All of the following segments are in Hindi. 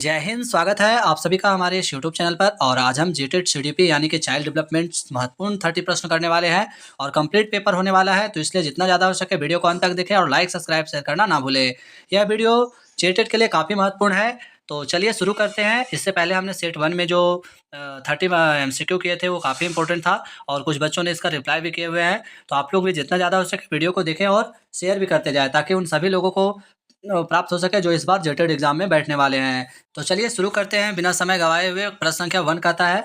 जय हिंद, स्वागत है आप सभी का हमारे इस यूट्यूब चैनल पर। और आज हम जीटेट सीडीपी यानी कि चाइल्ड डेवलपमेंट महत्वपूर्ण 30 प्रश्न करने वाले हैं और कंप्लीट पेपर होने वाला है, तो इसलिए जितना ज़्यादा हो सके वीडियो को अंत तक देखें और लाइक सब्सक्राइब शेयर करना ना भूलें। यह वीडियो जीटेट के लिए काफ़ी महत्वपूर्ण है, तो चलिए शुरू करते हैं। इससे पहले हमने सेट 1 में जो 30 एमसीक्यू किए थे वो काफ़ी इंपॉर्टेंट था और कुछ बच्चों ने इसका रिप्लाई भी किए हुए हैं। तो आप लोग भी जितना ज़्यादा हो सके वीडियो को देखें और शेयर भी करते जाएँ, ताकि उन सभी लोगों को प्राप्त हो सके जो इस बार जेटेड एग्जाम में बैठने वाले हैं। तो चलिए शुरू करते हैं बिना समय गवाए हुए। प्रश्न संख्या 1 कहता है,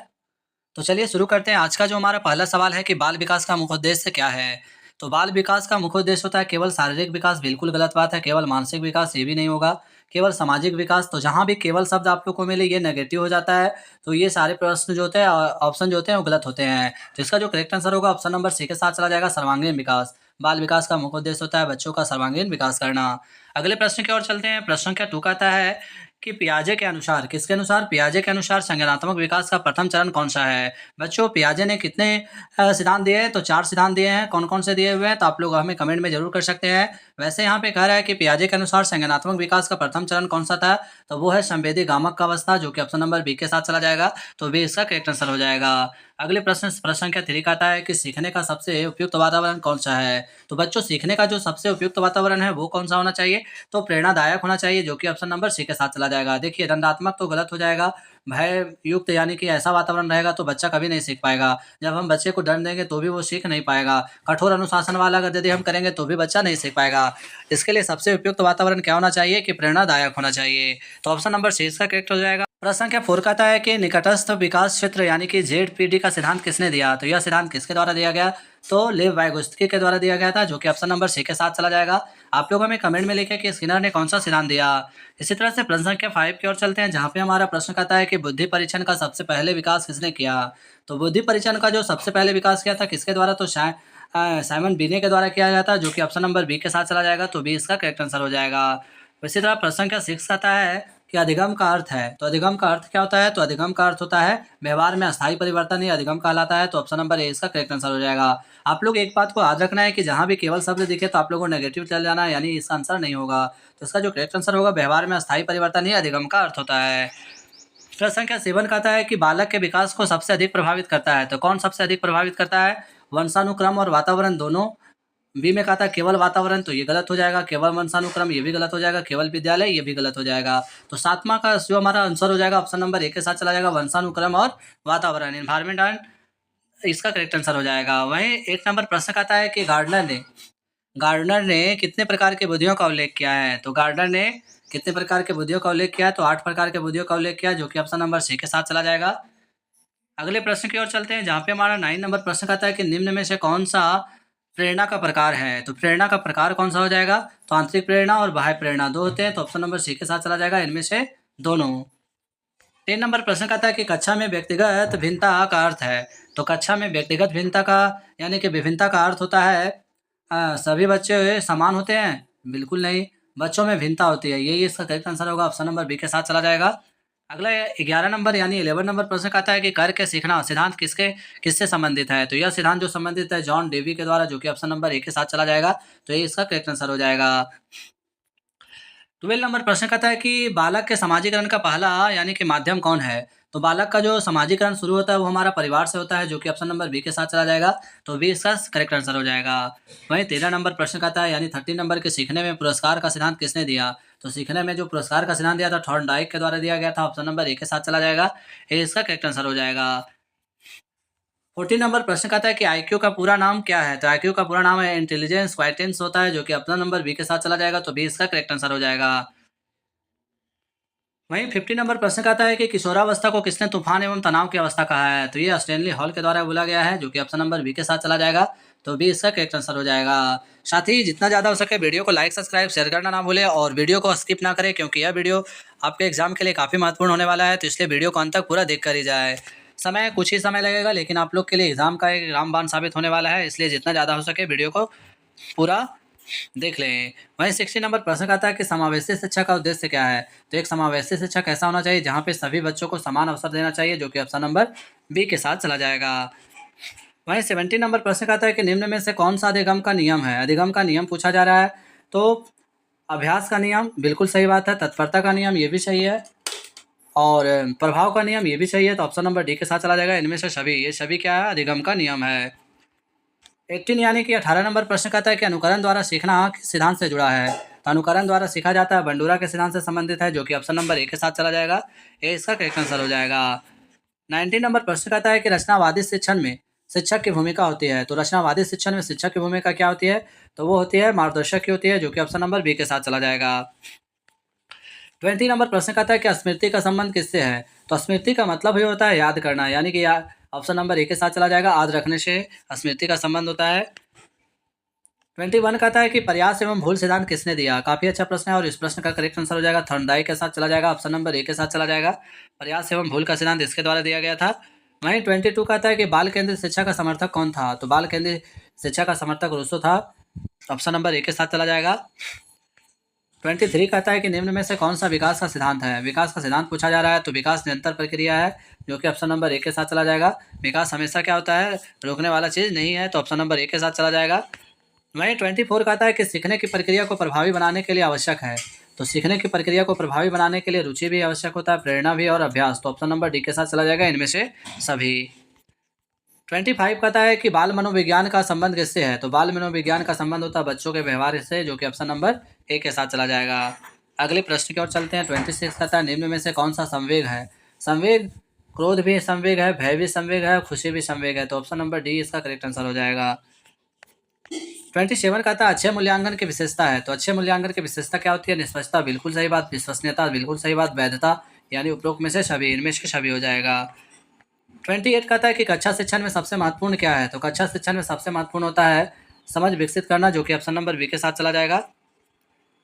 तो चलिए शुरू करते हैं। आज का जो हमारा पहला सवाल है कि बाल विकास का मुख्य उद्देश्य क्या है? तो बाल विकास का मुख्य उद्देश्य होता है केवल शारीरिक विकास, बिल्कुल गलत बात है। केवल मानसिक विकास, ये भी नहीं होगा। केवल सामाजिक विकास, तो जहाँ भी केवल शब्द आप लोग को मिले ये नेगेटिव हो जाता है। तो ये सारे प्रश्न जो होते हैं, ऑप्शन जो होते हैं वो गलत होते हैं। तो इसका जो करेक्ट आंसर होगा ऑप्शन नंबर सी के साथ चला जाएगा, सर्वांगीण विकास। बाल विकास का मुख्य उद्देश्य होता है बच्चों का सर्वांगीण विकास करना। अगले प्रश्न की ओर चलते हैं। प्रश्न संख्या 2 कहता है कि पियाजे के अनुसार, किसके अनुसार? पियाजे के अनुसार संज्ञानात्मक विकास का प्रथम चरण कौन सा है? बच्चों, पियाजे ने कितने सिद्धांत दिए हैं? तो 4 सिद्धांत दिए हैं। कौन कौन से दिए हुए हैं तो आप लोग हमें कमेंट में जरूर कर सकते हैं। वैसे यहाँ पे कह रहा है कि पियाजे के अनुसार संज्ञानात्मक विकास का प्रथम चरण कौन सा था, तो वो है संवेदी गामक का अवस्था, जो कि ऑप्शन नंबर बी के साथ चला जाएगा। तो बी इसका करेक्ट आंसर हो जाएगा। अगले प्रश्न संख्या 3 कहता है कि सीखने का सबसे उपयुक्त वातावरण कौन सा है? तो बच्चों, सीखने का जो सबसे उपयुक्त वातावरण है वो कौन सा होना चाहिए? तो प्रेरणादायक होना चाहिए, जो कि ऑप्शन नंबर सी के साथ चला जाएगा। देखिए, दंडात्मक तो गलत हो जाएगा। भय युक्त यानी कि ऐसा वातावरण रहेगा तो बच्चा कभी नहीं सीख पाएगा। जब हम बच्चे को डर देंगे तो भी वो सीख नहीं पाएगा। कठोर अनुशासन वाला अगर यदि हम करेंगे तो भी बच्चा नहीं सीख पाएगा। इसके लिए सबसे उपयुक्त वातावरण क्या होना चाहिए कि प्रेरणादायक होना चाहिए। तो ऑप्शन नंबर सी इसका करेक्ट हो जाएगा। प्रश्न संख्या 4 कहता है कि निकटस्थ विकास क्षेत्र यानी कि जेडपीडी का सिद्धांत किसने दिया? तो यह सिद्धांत किसके द्वारा दिया गया? तो लेव वाइगोत्स्की के द्वारा दिया गया था, जो कि ऑप्शन नंबर सी के साथ चला जाएगा। आप लोग हमें कमेंट में लिखें कि स्किनर ने कौन सा सिद्धांत दिया। इसी तरह से प्रश्न संख्या 5 की ओर चलते हैं, जहाँ पे हमारा प्रश्न कहता है कि बुद्धि परीक्षण का सबसे पहले विकास किसने किया? तो बुद्धि परीक्षण का जो सबसे पहले विकास किया था किसके द्वारा? तो साइमन बीने के द्वारा किया गया था, जो कि ऑप्शन नंबर बी के साथ चला जाएगा। तो बी इसका करेक्ट आंसर हो जाएगा। इसी तरह प्रश्न संख्या 6 कहता है कि अधिगम का अर्थ है। तो अधिगम का अर्थ क्या होता है? तो अधिगम का अर्थ होता है व्यवहार में अस्थायी परिवर्तन, ही अधिगम कहलाता है। तो ऑप्शन नंबर ए इसका करेक्ट आंसर हो जाएगा। आप लोग एक बात को याद रखना है कि जहाँ भी केवल शब्द दिखे तो आप लोगों को नेगेटिव चल जाना है, यानी इसका आंसर नहीं होगा। तो इसका जो करेक्ट आंसर होगा व्यवहार में अस्थायी परिवर्तन ही अधिगम का अर्थ होता है। प्रश्न संख्या 7 कहता है कि बालक के विकास को सबसे अधिक प्रभावित करता है। तो कौन सबसे अधिक प्रभावित करता है? वंशानुक्रम और वातावरण दोनों। बी में कहता है केवल वातावरण, तो ये गलत हो जाएगा। केवल वंशानुक्रम, ये भी गलत हो जाएगा। केवल विद्यालय, ये भी गलत हो जाएगा। तो 7वां का जो हमारा आंसर हो जाएगा ऑप्शन नंबर ए के साथ चला जाएगा, वंशानुक्रम और वातावरण, इन्वायरमेंट एंड, इसका करेक्ट आंसर हो जाएगा। वहीं 1 नंबर प्रश्न कहता है कि गार्डनर ने कितने प्रकार के बुद्धियों का उल्लेख किया है? तो गार्डनर ने कितने प्रकार के बुद्धियों का उल्लेख किया है? तो 8 प्रकार के बुद्धियों का उल्लेख किया, जो कि ऑप्शन नंबर सी के साथ चला जाएगा। अगले प्रश्न की ओर चलते हैं, जहाँ पे हमारा 9 नंबर प्रश्न कहता है कि निम्न में से कौन सा प्रेरणा का प्रकार है? तो प्रेरणा का प्रकार कौन सा हो जाएगा? तो आंतरिक प्रेरणा और बाह्य प्रेरणा दो होते हैं, तो ऑप्शन नंबर सी के साथ चला जाएगा, इनमें से दोनों। 3 नंबर प्रश्न कहता है कि कक्षा में व्यक्तिगत भिन्नता का अर्थ है। तो कक्षा में व्यक्तिगत भिन्नता का यानी कि विभिन्नता का अर्थ होता है सभी बच्चे समान होते हैं? बिल्कुल नहीं, बच्चों में भिन्नता होती है। यही इसका करेक्ट आंसर होगा, ऑप्शन नंबर बी के साथ चला जाएगा। अगला 11 नंबर यानी 11 नंबर प्रश्न कहता है कि करके सीखना सिद्धांत किससे संबंधित है? तो यह सिद्धांत जो संबंधित है जॉन डेवी के द्वारा, जो कि ऑप्शन नंबर ए के साथ चला जाएगा। तो ये इसका करेक्ट आंसर हो जाएगा। 12 नंबर प्रश्न कहता है कि बालक के समाजीकरण का पहला यानी कि माध्यम कौन है? तो बालक का जो समाजीकरण शुरू होता है वो हमारा परिवार से होता है, जो कि ऑप्शन नंबर बी के साथ चला जाएगा। तो बी इसका करेक्ट आंसर हो जाएगा। वहीं 13 नंबर प्रश्न कहता है यानी 30 नंबर के सीखने में पुरस्कार का सिद्धांत किसने दिया? तो सीखने में जो पुरस्कार का सिद्धांत दिया था थॉर्नडाइक के द्वारा दिया गया था, ऑप्शन नंबर ए के साथ चला जाएगा। ये इसका करेक्ट आंसर हो जाएगा। 14 नंबर प्रश्न कहता है कि आईक्यू का पूरा नाम क्या है? तो आईक्यू का पूरा नाम है इंटेलिजेंस क्वाइटेंस होता है, जो कि ऑप्शन नंबर बी के साथ चला जाएगा। तो बी इसका करेक्ट आंसर हो जाएगा। वहीं 50 नंबर प्रश्न कहता है कि किशोरावस्था को किसने तूफान एवं तनाव की अवस्था कहा है? तो ये स्टैनली हॉल के द्वारा बोला गया है, जो कि ऑप्शन नंबर बी के साथ चला जाएगा। तो बी इसका करेक्ट आंसर हो जाएगा। साथ ही जितना ज़्यादा हो सके वीडियो को लाइक सब्सक्राइब शेयर करना ना भूलें और वीडियो को स्किप ना करें, क्योंकि यह वीडियो आपके एग्जाम के लिए काफ़ी महत्वपूर्ण होने वाला है। तो इसलिए वीडियो को अंत तक पूरा देख कर ही जाए। समय कुछ ही समय लगेगा, लेकिन आप लोग के लिए एग्जाम का एक रामबाण साबित होने वाला है, इसलिए जितना ज़्यादा हो सके वीडियो को पूरा देख लें। वहीं 60 नंबर प्रश्न आता है कि समावेशी शिक्षा का उद्देश्य क्या है? तो एक समावेशी शिक्षा कैसा होना चाहिए जहाँ पे सभी बच्चों को समान अवसर देना चाहिए, जो कि ऑप्शन नंबर बी के साथ चला जाएगा। वहीं 70 नंबर प्रश्न आता है कि निम्न में से कौन सा अधिगम का नियम है? अधिगम का नियम पूछा जा रहा है। तो अभ्यास का नियम बिल्कुल सही बात है। तत्परता का नियम ये भी सही है। और प्रभाव का नियम ये भी सही है, तो ऑप्शन नंबर डी के साथ चला जाएगा। इनमें से सभी, ये सभी क्या है, अधिगम का नियम है। 18 यानी कि 18 नंबर प्रश्न कहता है कि अनुकरण द्वारा सीखना किस सिद्धांत से जुड़ा है। तो अनुकरण द्वारा सीखा जाता है बंडूरा के सिद्धांत से संबंधित है, जो कि ऑप्शन नंबर ए के साथ चला जाएगा। ये इसका करेक्ट आंसर हो जाएगा। 19 नंबर प्रश्न कहता है कि रचनावादी शिक्षण में शिक्षक की भूमिका होती है। तो रचनावादी शिक्षण में शिक्षक की भूमिका क्या होती है, तो वो होती है मार्गदर्शक की होती है, जो कि ऑप्शन नंबर बी के साथ चला जाएगा। 20 नंबर प्रश्न कहता है कि स्मृति का संबंध किससे है। तो स्मृति का मतलब ही होता है याद करना, यानी कि ऑप्शन नंबर ए के साथ चला जाएगा। याद रखने से स्मृति का संबंध होता है। 21 कहता है कि प्रयास एवं भूल सिद्धांत किसने दिया। काफी अच्छा प्रश्न है और इस प्रश्न का करेक्ट आंसर हो जाएगा थॉर्नडाइक के साथ चला जाएगा। ऑप्शन नंबर ए के साथ चला जाएगा। प्रयास एवं भूल का सिद्धांत इसके द्वारा दिया गया था। वहीं 22 कहता है कि बाल केंद्रित शिक्षा का समर्थक कौन था। तो बाल केंद्रित शिक्षा का समर्थक रूसो था। ऑप्शन नंबर ए के साथ चला जाएगा। 23 कहता है कि निम्न में से कौन सा विकास का सिद्धांत है। विकास का सिद्धांत पूछा जा रहा है, तो विकास निरंतर प्रक्रिया है, जो कि ऑप्शन नंबर ए के साथ चला जाएगा। विकास हमेशा क्या होता है, रोकने वाला चीज़ नहीं है, तो ऑप्शन नंबर ए के साथ चला जाएगा। वहीं 24 कहता है कि सीखने की प्रक्रिया को प्रभावी बनाने के लिए आवश्यक है। तो सीखने की प्रक्रिया को प्रभावी बनाने के लिए रुचि भी आवश्यक होता है, प्रेरणा भी और अभ्यास। तो ऑप्शन नंबर डी के साथ चला जाएगा इनमें से सभी। 25 कहता है कि बाल मनोविज्ञान का संबंध किससे है। तो बाल मनोविज्ञान का संबंध होता है बच्चों के व्यवहार से, जो कि ऑप्शन नंबर ए के साथ चला जाएगा। अगले प्रश्न की ओर चलते हैं। 26 कहता है निम्न में से कौन सा संवेग है। संवेग, क्रोध भी संवेग है, भय भी संवेग है, खुशी भी संवेग है। तो ऑप्शन नंबर डी इसका करेक्ट आंसर हो जाएगा। 27 कहता है अच्छे मूल्यांकन की विशेषता है। तो अच्छे मूल्यांकन की विशेषता क्या होती है, निष्पक्षता बिल्कुल सही बात, विश्वसनीयता बिल्कुल सही बात, वैधता यानी उपरोक्त में से सभी, इनमें से सभी हो जाएगा। 28 कहता है कि कक्षा शिक्षण में सबसे महत्वपूर्ण क्या है। तो कक्षा शिक्षण में सबसे महत्वपूर्ण होता है समझ विकसित करना, जो कि ऑप्शन नंबर बी के साथ चला जाएगा।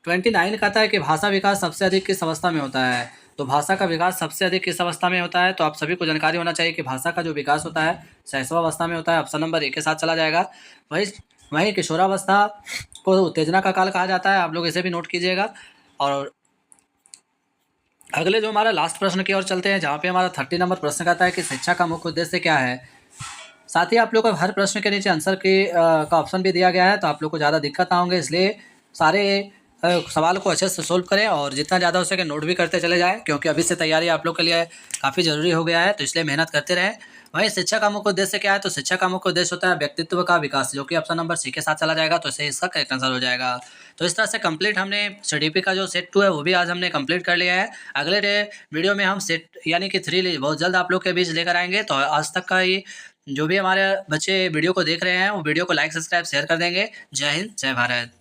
29 कहता है कि भाषा विकास सबसे अधिक किस अवस्था में होता है। तो भाषा का विकास सबसे अधिक किस अवस्था में होता है, तो आप सभी को जानकारी होना चाहिए कि भाषा का जो विकास होता है शैशवावस्था में होता है। ऑप्शन नंबर ए के साथ चला जाएगा। वहीं किशोरावस्था को उत्तेजना का काल कहा जाता है, आप लोग इसे भी नोट कीजिएगा। और अगले जो हमारा लास्ट प्रश्न की ओर चलते हैं, जहाँ पे हमारा 30 नंबर प्रश्न कहता है कि शिक्षा का मुख्य उद्देश्य क्या है। साथ ही आप लोग को हर प्रश्न के नीचे आंसर का ऑप्शन भी दिया गया है, तो आप लोग को ज़्यादा दिक्कत ना होंगे, इसलिए सारे सवाल को अच्छे से सोल्व करें और जितना ज़्यादा हो सके नोट भी करते चले जाएं, क्योंकि अभी से तैयारी आप लोग के लिए काफ़ी ज़रूरी हो गया है, तो इसलिए मेहनत करते रहें। वहीं शिक्षा का मुख्य उद्देश्य क्या है। तो शिक्षा का मुख्य उद्देश्य होता है व्यक्तित्व का विकास, जो कि ऑप्शन नंबर सी के साथ चला जाएगा, तो इसे इसका करेक्ट आंसर हो जाएगा। तो इस तरह से कंप्लीट हमने CDP का जो सेट 2 है वो भी आज हमने कंप्लीट कर लिया है। अगले वीडियो में हम सेट यानी कि 3 बहुत जल्द आप लोग के बीच लेकर आएंगे। तो आज तक का ये जो भी हमारे बच्चे वीडियो को देख रहे हैं, वो वीडियो को लाइक, सब्सक्राइब, शेयर कर देंगे। जय हिंद, जय भारत।